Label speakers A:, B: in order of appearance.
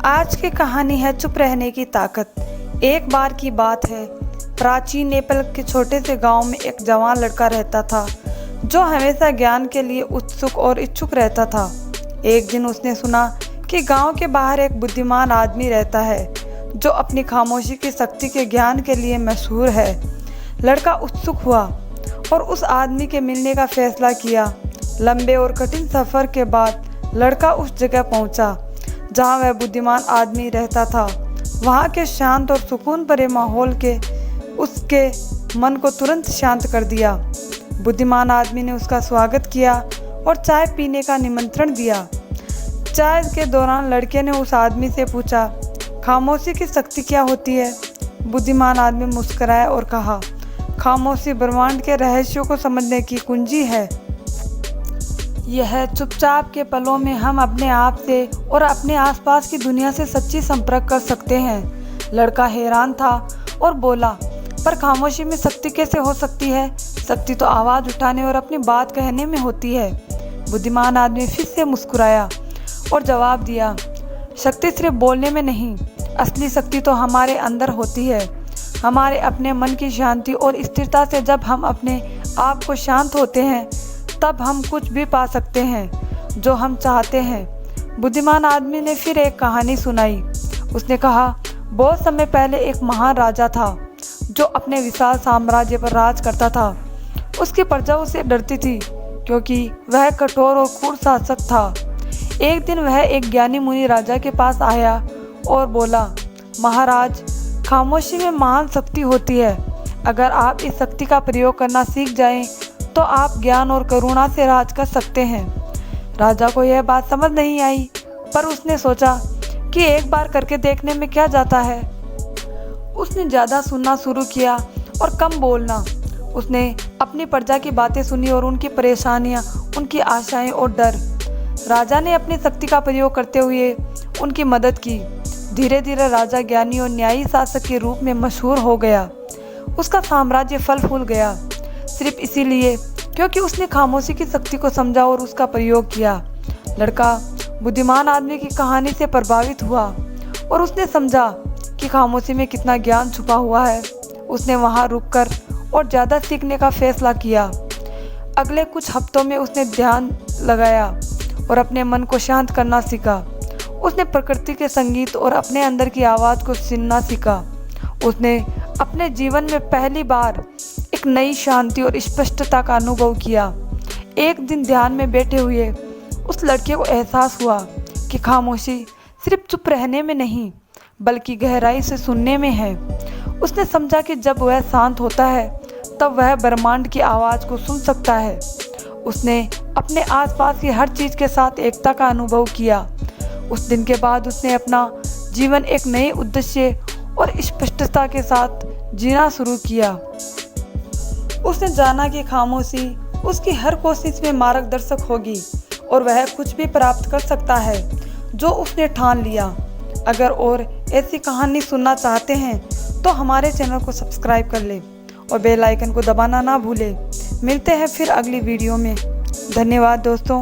A: आज की कहानी है चुप रहने की ताकत। एक बार की बात है, प्राचीन नेपाल के छोटे से गांव में एक जवान लड़का रहता था जो हमेशा ज्ञान के लिए उत्सुक और इच्छुक रहता था। एक दिन उसने सुना कि गांव के बाहर एक बुद्धिमान आदमी रहता है जो अपनी खामोशी की शक्ति के ज्ञान के लिए मशहूर है। लड़का उत्सुक हुआ और उस आदमी के मिलने का फैसला किया। लंबे और कठिन सफ़र के बाद लड़का उस जगह पहुंचा जहां वह बुद्धिमान आदमी रहता था। वहां के शांत और सुकून भरे माहौल के उसके मन को तुरंत शांत कर दिया। बुद्धिमान आदमी ने उसका स्वागत किया और चाय पीने का निमंत्रण दिया। चाय के दौरान लड़के ने उस आदमी से पूछा, खामोशी की शक्ति क्या होती है? बुद्धिमान आदमी मुस्कुराया और कहा, खामोशी ब्रह्मांड के रहस्यों को समझने की कुंजी है। यह चुपचाप के पलों में हम अपने आप से और अपने आसपास की दुनिया से सच्ची संपर्क कर सकते हैं। लड़का हैरान था और बोला, पर खामोशी में शक्ति कैसे हो सकती है? शक्ति तो आवाज़ उठाने और अपनी बात कहने में होती है। बुद्धिमान आदमी फिर से मुस्कुराया और जवाब दिया, शक्ति सिर्फ बोलने में नहीं, असली शक्ति तो हमारे अंदर होती है। हमारे अपने मन की शांति और स्थिरता से जब हम अपने आप को शांत होते हैं तब हम कुछ भी पा सकते हैं जो हम चाहते हैं। बुद्धिमान आदमी ने फिर एक कहानी सुनाई। उसने कहा, बहुत समय पहले एक महान राजा था जो अपने विशाल साम्राज्य पर राज करता था। उसकी प्रजा उससे डरती थी क्योंकि वह कठोर और क्रूर शासक था। एक दिन वह एक ज्ञानी मुनि राजा के पास आया और बोला, महाराज, खामोशी में महान शक्ति होती है। अगर आप इस शक्ति का प्रयोग करना सीख जाएं तो आप ज्ञान और करुणा से राज कर सकते हैं। राजा को यह बात समझ नहीं आई, पर उसने सोचा कि एक बार करके देखने में क्या जाता है। उसने ज़्यादा सुनना शुरू किया और कम बोलना। उसने अपनी प्रजा की बातें सुनी और उनकी परेशानियां, उनकी आशाएं और डर। राजा ने अपनी शक्ति का प्रयोग करते हुए उनकी मदद की। धीरे धीरे राजा ज्ञानी और न्यायी शासक के रूप में मशहूर हो गया। उसका साम्राज्य फल फूल गया, सिर्फ इसीलिए क्योंकि उसने खामोशी की शक्ति को समझा और उसका प्रयोग किया। लड़का बुद्धिमान आदमी की कहानी से प्रभावित हुआ और उसने समझा कि खामोशी में कितना ज्ञान छुपा हुआ है। उसने वहां रुककर और ज़्यादा सीखने का फैसला किया। अगले कुछ हफ्तों में उसने ध्यान लगाया और अपने मन को शांत करना सीखा। उसने प्रकृति के संगीत और अपने अंदर की आवाज़ को सुनना सीखा। उसने अपने जीवन में पहली बार एक नई शांति और स्पष्टता का अनुभव किया। एक दिन ध्यान में बैठे हुए उस लड़के को एहसास हुआ कि खामोशी सिर्फ चुप रहने में नहीं बल्कि गहराई से सुनने में है। उसने समझा कि जब वह शांत होता है तब वह ब्रह्मांड की आवाज़ को सुन सकता है। उसने अपने आसपास की हर चीज़ के साथ एकता का अनुभव किया। उस दिन के बाद उसने अपना जीवन एक नए उद्देश्य और स्पष्टता के साथ जीना शुरू किया। उसने जाना कि खामोशी उसकी हर कोशिश में मार्गदर्शक होगी और वह कुछ भी प्राप्त कर सकता है जो उसने ठान लिया। अगर और ऐसी कहानी सुनना चाहते हैं तो हमारे चैनल को सब्सक्राइब कर लें और बेल आइकन को दबाना ना भूलें। मिलते हैं फिर अगली वीडियो में। धन्यवाद दोस्तों।